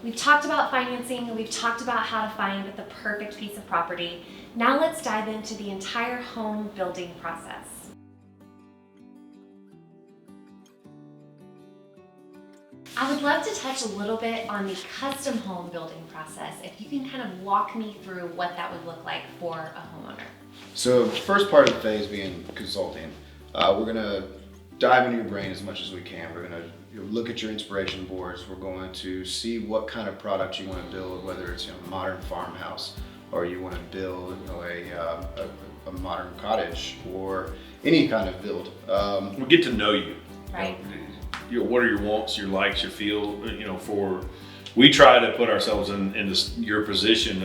We've talked about financing, we've talked about how to find the perfect piece of property. Now let's dive into the entire home building process. I would love to touch a little bit on the custom home building process. If you can kind of walk me through what that would look like for a homeowner. So the first part of the phase being consulting, we're gonna dive into your brain as much as we can. We're gonna look at your inspiration boards. We're going to see what kind of product you want to build, whether it's a modern farmhouse or you want to build a modern cottage or any kind of build. We'll get to know you. Right. What are your wants, your likes, your feel, we try to put ourselves in your position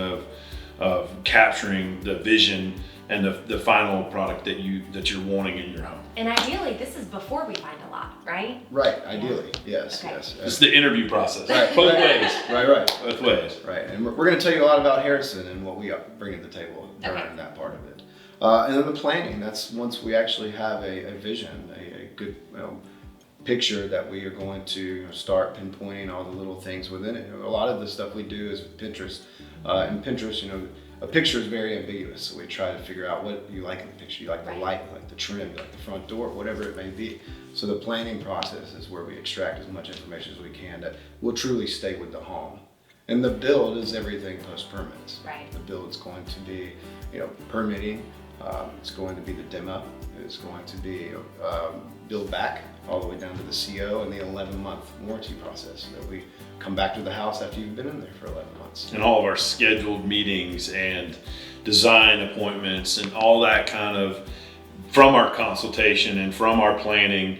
of capturing the vision and the final product that you're wanting in your home. And ideally, this is before we find a lot, right? Right, ideally, yes, Okay. yes. It's the interview process, Right. both ways. Right. Both ways. Right, and we're going to tell you a lot about Harrison and what we bring to the table during that part of it. And then the planning, that's once we actually have a vision, a good picture that we are going to start pinpointing all the little things within it. A lot of the stuff we do is Pinterest, and Pinterest, a picture is very ambiguous, so we try to figure out what you like in the picture. You like the light, you like the trim, you like the front door, whatever it may be. So the planning process is where we extract as much information as we can that will truly stay with the home. And the build is everything post-permits. Right. The build is going to be, permitting. It's going to be the demo. It's going to be build back all the way down to the CO and the 11-month warranty process that we come back to the house after you've been in there for 11 months. And all of our scheduled meetings and design appointments and all that kind of, from our consultation and from our planning,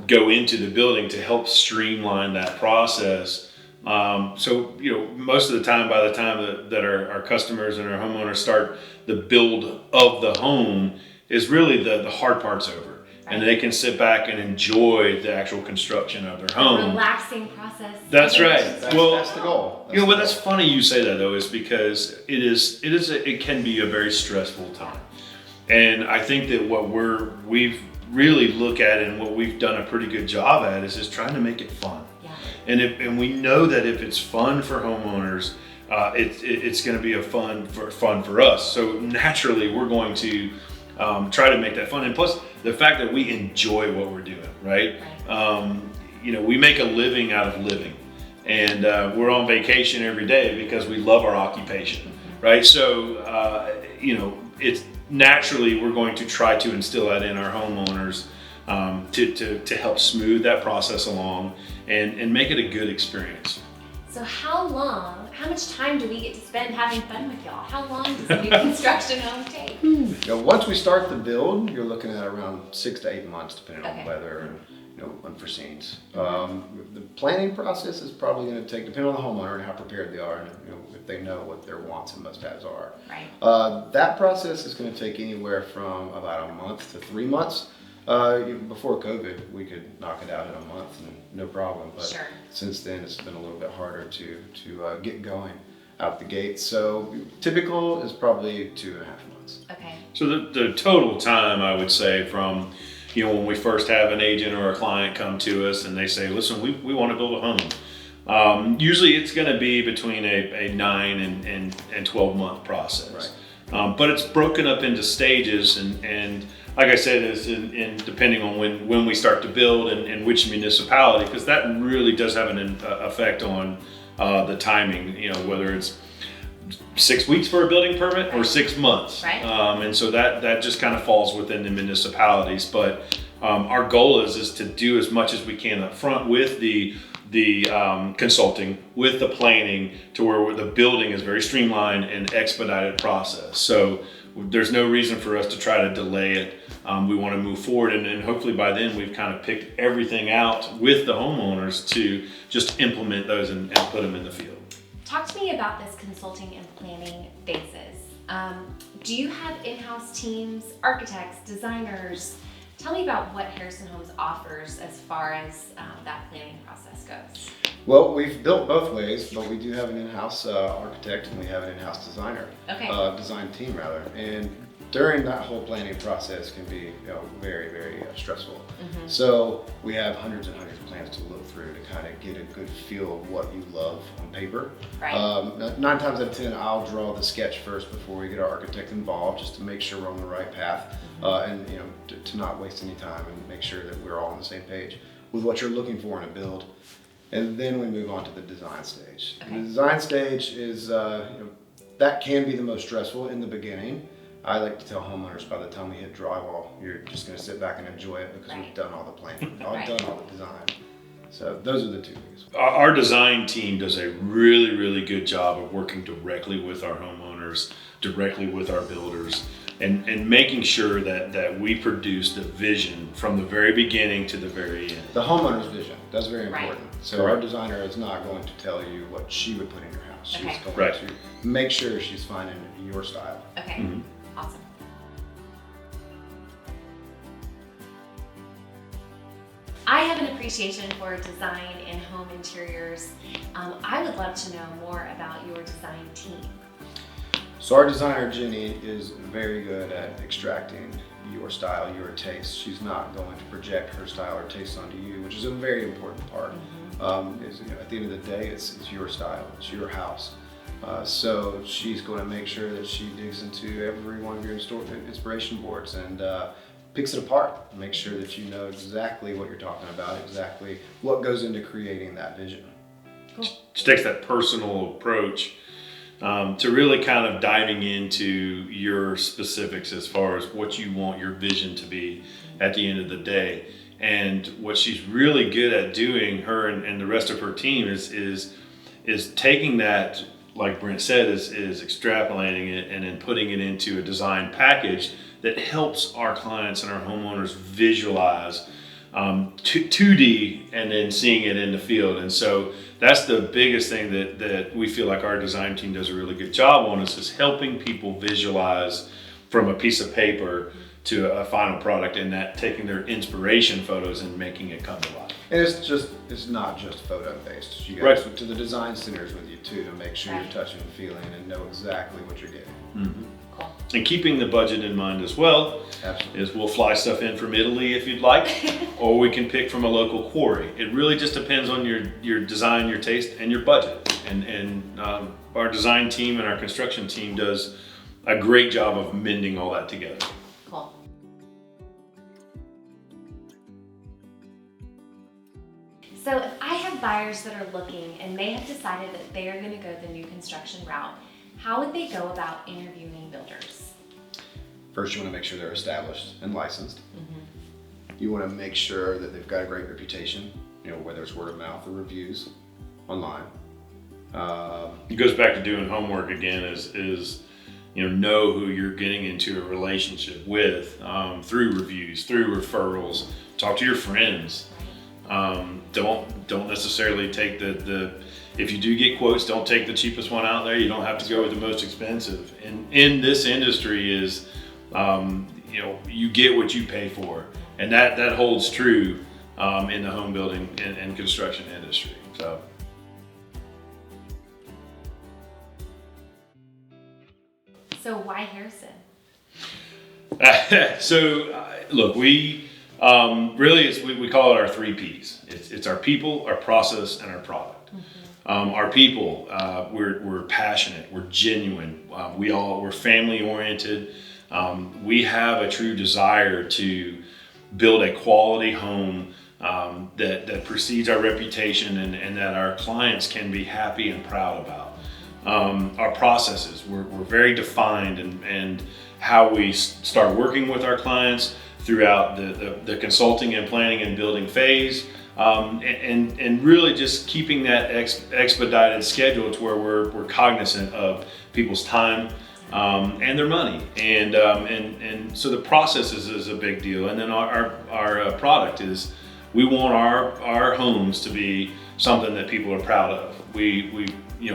go into the building to help streamline that process. So most of the time, by the time that our customers and our homeowners start the build of the home, is really the hard part's over. And they can sit back and enjoy the actual construction of their home. Relaxing process. That's right. That's the goal. That's funny you say that though, is because it can be a very stressful time. And I think that what we've really look at and what we've done a pretty good job at is just trying to make it fun. Yeah. And we know that if it's fun for homeowners, it's going to be fun for us. So naturally, we're going to try to make that fun. And plus, the fact that we enjoy what we're doing, right? We make a living out of living, and we're on vacation every day because we love our occupation, right? So it's naturally we're going to try to instill that in our homeowners to help smooth that process along and make it a good experience. So how much time do we get to spend having fun with y'all? How long does a new construction home take? Once we start the build, you're looking at around 6 to 8 months, depending on weather and unforeseens. The planning process is probably going to take, depending on the homeowner and how prepared they are, and if they know what their wants and must-haves are. Right. That process is going to take anywhere from about a month to 3 months. Before COVID, we could knock it out in a month and no problem. But since then, it's been a little bit harder to get going out the gate. So typical is probably 2.5 months. Okay. So the total time, I would say, from when we first have an agent or a client come to us and they say, listen, we want to build a home. Usually it's going to be between a 9 and 12 month process. Right. But it's broken up into stages and like I said, is in depending on when we start to build and which municipality, because that really does have an effect on the timing, whether it's 6 weeks for a building permit or 6 months. Right. And so that just kind of falls within the municipalities. But our goal is to do as much as we can up front with the consulting, with the planning, to where the building is very streamlined and expedited process. So there's no reason for us to try to delay it. We want to move forward, and hopefully by then we've kind of picked everything out with the homeowners to just implement those and put them in the field. Talk to me about this consulting and planning phases. Do you have in-house teams, architects, designers? Tell me about what Harrison Homes offers as far as that planning process goes. Well, we've built both ways, but we do have an in-house architect and we have an in-house designer. Okay. Design team rather. And during that whole planning process can be very, very stressful. So we have hundreds and hundreds of plans to look through to kind of get a good feel of what you love on paper. Right. 9 times out of 10, I'll draw the sketch first before we get our architect involved, just to make sure we're on the right path, and to not waste any time and make sure that we're all on the same page with what you're looking for in a build. And then we move on to the design stage. Okay. The design stage is, that can be the most stressful in the beginning. I like to tell homeowners by the time we hit drywall, you're just going to sit back and enjoy it because we've done all the planning, done all the design. So those are the two biggest. Our design team does a really, really good job of working directly with our homeowners, directly with our builders, and making sure that we produce the vision from the very beginning to the very end. The homeowner's vision, that's very important. Right. So our designer is not going to tell you what she would put in your house. She's going to make sure she's finding your style. Okay, awesome. I have an appreciation for design in home interiors. I would love to know more about your design team. So our designer, Jenny, is very good at extracting your style, your taste. She's not going to project her style or taste onto you, which is a very important part. At the end of the day, it's your style, it's your house. So she's going to make sure that she digs into every one of your inspiration boards and picks it apart. Make sure that you know exactly what you're talking about, exactly what goes into creating that vision. Cool. She takes that personal approach to really kind of diving into your specifics as far as what you want your vision to be at the end of the day. And what she's really good at doing, her and the rest of her team, is taking that, like Brent said, is extrapolating it and then putting it into a design package that helps our clients and our homeowners visualize 2D and then seeing it in the field. And so that's the biggest thing that we feel like our design team does a really good job on, is helping people visualize from a piece of paper to a final product, and that taking their inspiration photos and making it come to life. And it's not just photo based. You guys to the design centers with you too, to make sure you're touching and feeling and know exactly what you're getting. Cool. And keeping the budget in mind as well. Absolutely. Is we'll fly stuff in from Italy if you'd like, or we can pick from a local quarry. It really just depends on your design, your taste, and your budget. And our design team and our construction team does a great job of mending all that together. Cool. So if I have buyers that are looking and they have decided that they are going to go the new construction route, how would they go about interviewing builders? First, you want to make sure they're established and licensed. You want to make sure that they've got a great reputation, whether it's word of mouth or reviews online. It goes back to doing homework again, is know who you're getting into a relationship with through reviews, through referrals. Talk to your friends. Don't necessarily take the if you do get quotes, don't take the cheapest one out there. You don't have to go with the most expensive. And in this industry is, you get what you pay for, and that holds true in the home building and construction industry. So why Harrison? Look, we really we call it our 3 Ps. It's our people, our process, and our product. Our people, we're passionate, we're genuine, we're family oriented. We have a true desire to build a quality home that precedes our reputation and that our clients can be happy and proud about. Our processes, we're very defined and how we start working with our clients throughout the consulting and planning and building phase. And really just keeping that expedited schedule to where we're cognizant of people's time and their money, and so the process is a big deal. And then our product is, we want our homes to be something that people are proud of. We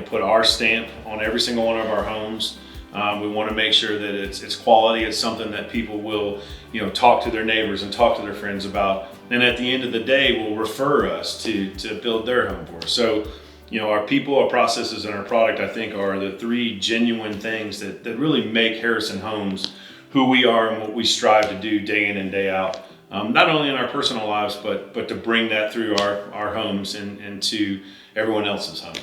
put our stamp on every single one of our homes. We want to make sure that it's quality. It's something that people will talk to their neighbors and talk to their friends about, and at the end of the day will refer us to build their home for us. So our people, our processes, and our product, I think, are the 3 genuine things that really make Harrison Homes who we are and what we strive to do day in and day out. Not only in our personal lives, but to bring that through our homes and to everyone else's home.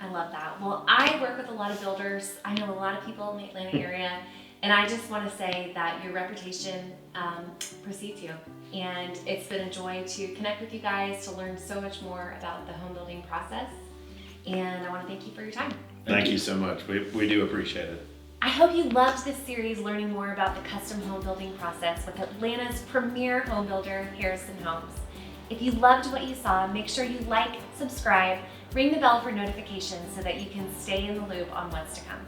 I love that. Well, I work with a lot of builders. I know a lot of people in the Atlanta area, and I just want to say that your reputation precedes you. And it's been a joy to connect with you guys, to learn so much more about the home building process. And I want to thank you for your time. Thank you so much. We do appreciate it. I hope you loved this series learning more about the custom home building process with Atlanta's premier home builder, Harrison Homes. If you loved what you saw, make sure you like, subscribe, ring the bell for notifications so that you can stay in the loop on what's to come.